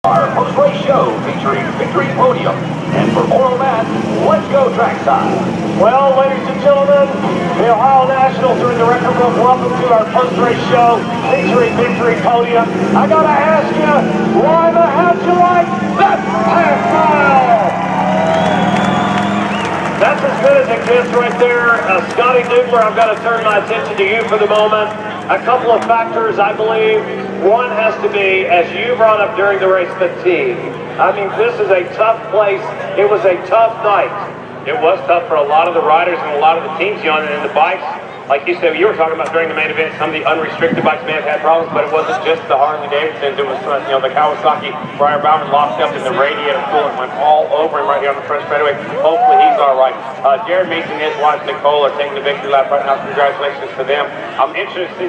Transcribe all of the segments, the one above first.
Our post-race show featuring Victory Podium. And for more on that, let's go trackside. Well, ladies and gentlemen, the Ohio Nationals are in the record book. Welcome to our post-race show featuring Victory Podium. I gotta ask you, Lima, how'd you like that half mile? That's as good as it gets right there. Scotty Dugler, I've got to turn my attention to you for the moment. A couple of factors, I believe. One has to be, as you brought up during the race, fatigue. I mean, this is a tough place. It was a tough night. It was tough for a lot of the riders and a lot of the teams, and the bikes. Like you said, you were talking about during the main event, some of the unrestricted bikes may have had problems, but it wasn't just the Harley-Davidsons. It was, the Kawasaki. Brian Bauman locked up in the radiator coolant, went all over him right here on the front straightaway. Hopefully he's all right. Jared Meeks and his wife Nicole are taking the victory lap right now. Congratulations to them. I'm interested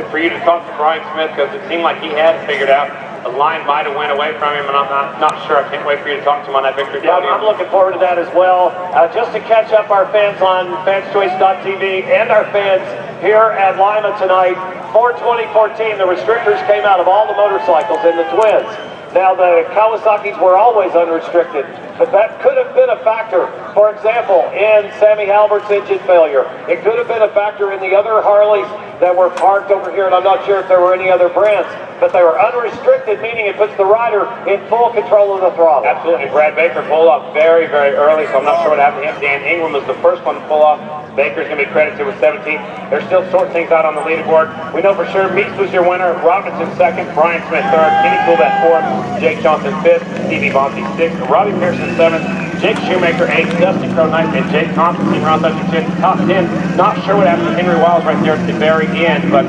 for you to talk to Brian Smith because it seemed like he had figured out. The line might have went away from him, and I'm not sure. I can't wait for you to talk to him on that victory podium. I'm looking forward to that as well. Just to catch up our fans on fanschoice.tv and our fans here at Lima tonight, for 2014, the restrictors came out of all the motorcycles in the Twins. Now, the Kawasaki's were always unrestricted, but that could have been a factor. For example, in Sammy Halbert's engine failure. It could have been a factor in the other Harleys that were parked over here, and I'm not sure if there were any other brands, but they were unrestricted, meaning it puts the rider in full control of the throttle. Absolutely. Brad Baker pulled off very, very early, so I'm not sure what happened to him. Dan Ingram was the first one to pull off. Baker's going to be credited with 17. They're still sorting things out on the leaderboard. We know for sure Meeks was your winner, Robinson second, Brian Smith third, Kenny Coolbet fourth, Jake Johnson fifth, Stevie Bonte sixth, Robbie Pearson seventh, Jake Shoemaker eighth, Dusty Crow ninth, and Jake Constantine rounds out your top 10. Not sure what happened to Henry Wiles right there at the very end, but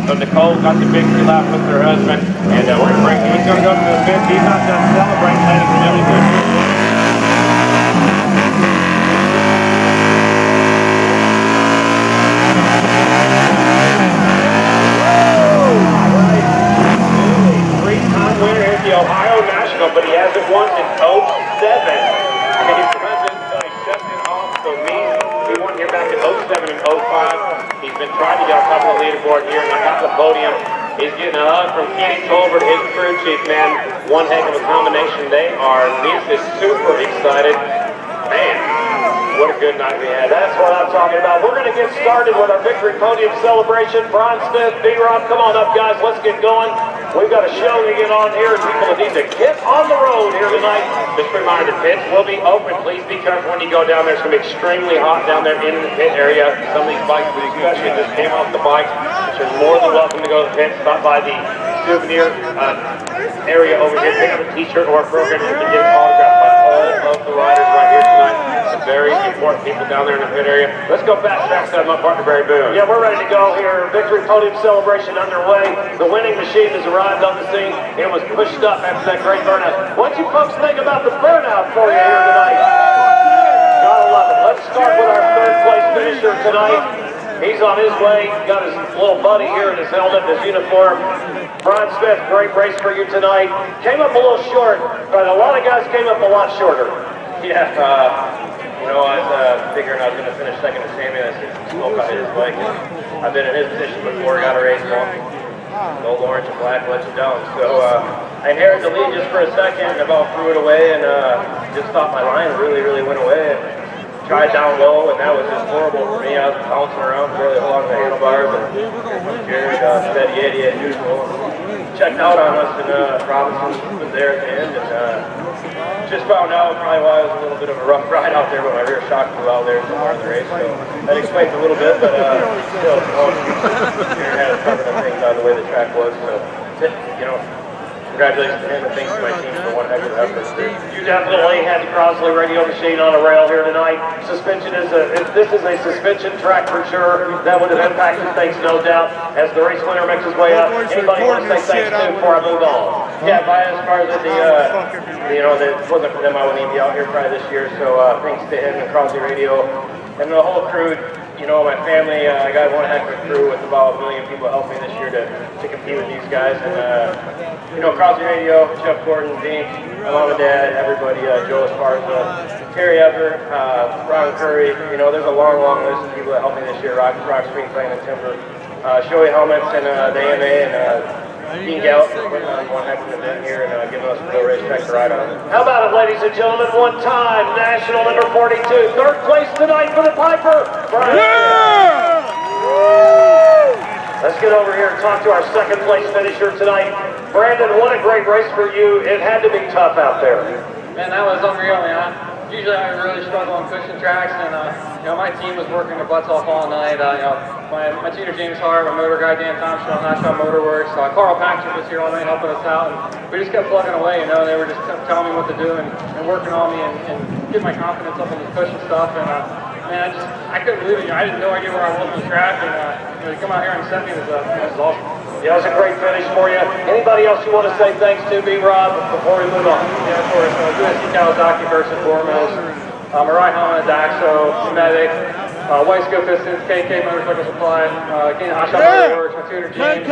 so Nicole got the victory lap with her husband, and we're going to bring him. He's going to go to the fifth. He's not done celebrating, ladies and gentlemen. Ohio National, but he hasn't won since 07. And he's present until he shuts it off. So he won here back in 07 and 05. He's been trying to get on top of the leaderboard here and got the podium. He's getting a hug from Kenny Colbert, his crew chief, man. One heck of a combination they are. He's super excited. Man, what a good night we had. That's what I'm talking about. We're going to get started with our victory podium celebration. Brian Smith, B-Rob, come on up, guys. Let's get going. We've got a show to get on here, and people need to get on the road here tonight. Just a reminder, the pits will be open. Please be careful when you go down there. It's going to be extremely hot down there in the pit area. Some of these bikes, especially just came off the bikes, but you're more than welcome to go to the pit. Stop by the souvenir area over here. Pick up a t-shirt or a program to get an autograph by all of the riders right here tonight. Some very important people down there in the pit area. Let's go back trackside, my partner Barry Boone. Yeah, we're ready to go here. Victory podium celebration underway. The winning machine has arrived on the scene. It was pushed up after that great burnout. What do you folks think about the burnout for you here tonight? Gotta love it. Let's start with our third place finisher tonight. He's on his way. Got his little buddy here in his helmet, his uniform. Brian Smith, great race for you tonight. Came up a little short, but a lot of guys came up a lot shorter. Yeah, I was figuring I was going to finish second to Sammy. I spoke out his bike. I've been in his position before, got a race wrong. Old orange and black let you down. So I inherited the lead just for a second and about threw it away and just thought my line really went away. And tried down low, and that was just horrible for me. I was bouncing around, really holding the handlebars, and Jared said Eddie as usual. Checked out on us, and Robinson was there at the end, and just found out probably why it was a little bit of a rough ride out there, but my rear shock flew out there somewhere in the race, so that explains a little bit, but still, Jared had us covered on things on the way the track was, so, congratulations to him and thanks to my team for one heck of an effort. You definitely had the Crosley radio machine on a rail here tonight. Suspension this is a suspension track for sure. That would have impacted things, no doubt, as the race winner makes his way up. Anybody want to say thanks to before I move on? Yeah, as far as that wasn't for them, I wouldn't even be out here probably this year. So thanks to him and Crosley Radio and the whole crew. My family, I got one heck of a crew with about 1 million people helping me this year to compete with these guys. And, Crosley Radio, Jeff Gordon, Dink, my mom and dad, everybody, Joe Esparza, Terry Ever, Ron Curry. There's a long list of people that helped me this year. Rock Spring Playing and Timber, Shoei Helmets, and the AMA, and Dean Gallup for putting on one heck of an event here and giving us a real racetrack to ride on. How about it, ladies and gentlemen? One time, national number 42, third place tonight for the Piper. Let's get over here and talk to our second place finisher tonight. Brandon, what a great race for you. It had to be tough out there. Man, that was unreal, man. Usually I really struggle on cushion tracks, and my team was working their butts off all night. My tutor James Hart, my motor guy Dan Thompson on Nashville Motor Works, Carl Patrick was here all night helping us out, and we just kept plugging away. They were just telling me what to do and working on me and getting my confidence up on the cushion stuff. And man, I couldn't believe it. I had no idea where I was on the track, and to come out here and set me was awesome. Yeah, it was a great finish for you. Anybody else you want to say thanks to, B-Rob, before we move on? Yeah, of course. USC Kawasaki first and foremost. Mariah Hama, Daxo, Medic, Weisco Pistons, KK Motorcycle Supply, again, Ashot Motor Works, my tutor James.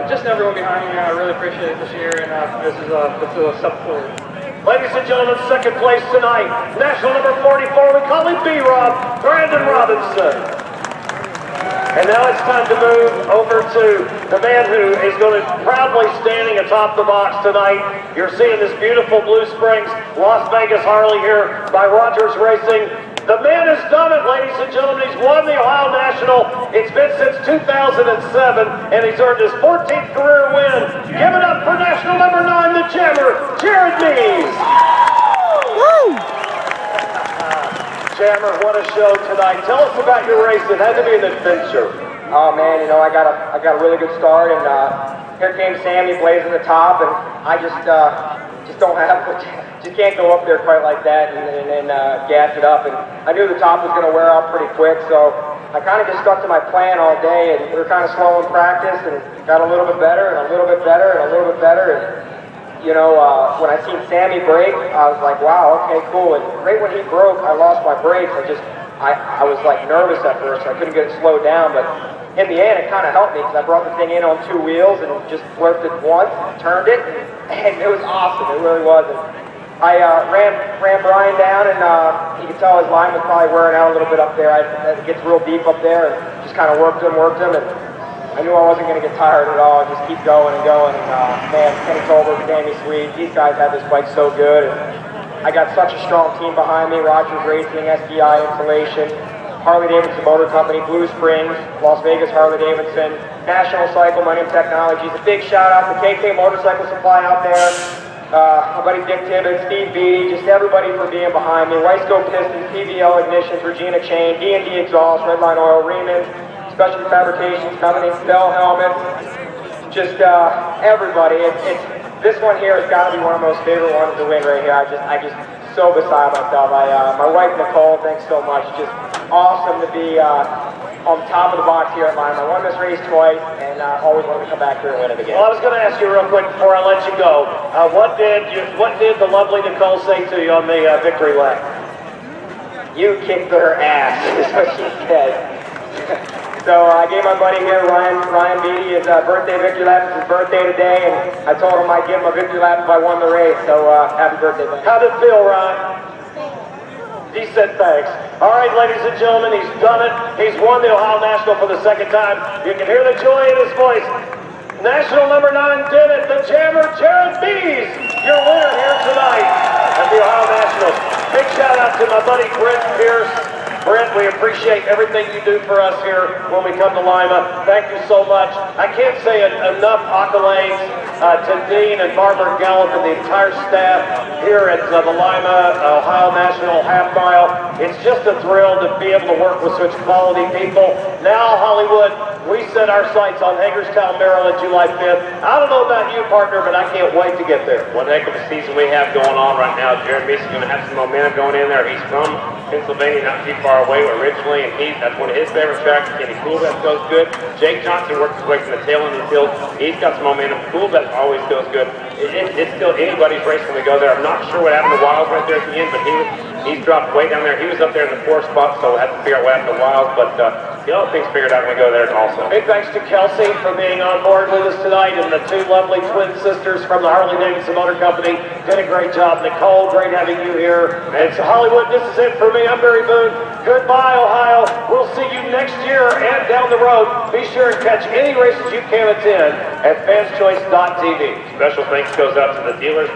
Just everyone behind me, man. I really appreciate it this year, and this is a step forward. Ladies and gentlemen, second place tonight, national number 44, we call him B-Rob, Brandon Robinson. And now it's time to move over to the man who is going to proudly standing atop the box tonight. You're seeing this beautiful Blue Springs, Las Vegas Harley here by Rogers Racing. The man has done it, ladies and gentlemen. He's won the Ohio National. It's been since 2007, and he's earned his 14th career win. Give it up for national number 9, the Jammer, Jared Mees. Woo! Jammer, what a show tonight. Tell us about your race. It had to be an adventure. Oh man, I got a really good start, and here came Sammy blazing the top, and I just can't go up there quite like that and gas it up. And I knew the top was going to wear out pretty quick, so I kind of just stuck to my plan all day, and we were kind of slow in practice, and got a little bit better, and a little bit better, and a little bit better, and when I seen Sammy break, I was like, wow, okay, cool. And right when he broke, I lost my brakes. I was like nervous at first. I couldn't get it slowed down, but in the end, it kind of helped me because I brought the thing in on 2 wheels and just flipped it once, turned it, and it was awesome. It really was. And I ran Brian down, and you could tell his line was probably wearing out a little bit up there. It gets real deep up there, and just kind of worked him, and I knew I wasn't going to get tired at all. Just keep going and going. And man, Kenny Tolbert, Danny Sweet, these guys had this bike so good. And I got such a strong team behind me. Rogers Racing, SDI Insulation, Harley Davidson Motor Company, Blue Springs, Las Vegas Harley Davidson, National Cycle, Millennium Technologies. A big shout out to KK Motorcycle Supply out there. My buddy Dick Tibbetts, Steve Beatty, just everybody for being behind me. Weisco Pistons, PVL Ignitions, Regina Chain, D&D Exhaust, Redline Oil, Riemann, Specialty Fabrications Company, Bell Helmets, just everybody. This one here has got to be one of my most favorite ones to win right here. I just so beside myself. My wife Nicole, thanks so much. Just awesome to be on top of the box here at Lima. I won this race twice, and always wanted to come back here and win it again. Well, I was going to ask you real quick before I let you go. What did the lovely Nicole say to you on the victory lap? You kicked her ass, is what she said. So I gave my buddy here, Ryan Beatty, his birthday victory lap. It's his birthday today, and I told him I'd give him a victory lap if I won the race. So happy birthday, buddy. How did it feel, Ryan? He said thanks. All right, ladies and gentlemen, he's done it. He's won the Ohio National for the second time. You can hear the joy in his voice. National number 9 did it. The Jammer, Jared Mees, your winner here tonight at the Ohio National. Big shout out to my buddy Brent Pierce. Brent, we appreciate everything you do for us here when we come to Lima. Thank you so much. I can't say enough accolades to Dean and Barbara Gallup and the entire staff here at the Lima Ohio National Half Mile. It's just a thrill to be able to work with such quality people. Now, Hollywood, we set our sights on Hagerstown, Maryland, July 5th. I don't know about you, partner, but I can't wait to get there. One heck of a season we have going on right now. Jared Mees is going to have some momentum going in there. He's from Pennsylvania, not too far away originally, and that's one of his favorite tracks. Kenny Coolbeth goes good. Jake Johnson works his way from the tail end of the field. He's got some momentum. Coolbeth always goes good. It's still anybody's race when we go there. I'm not sure what happened to Wiles right there at the end, but he's dropped way down there. He was up there in the 4th spot, so we'll have to figure out what happened to Wiles. But get all things figured out when we go there also. Big thanks to Kelsey for being on board with us tonight, and the two lovely twin sisters from the Harley-Davidson Motor Company did a great job. Nicole, great having you here. And so Hollywood, this is it for me. I'm Barry Boone. Goodbye, Ohio. We'll see you next year and down the road. Be sure and catch any races you can attend at fanschoice.tv. Special thanks goes out to the dealers.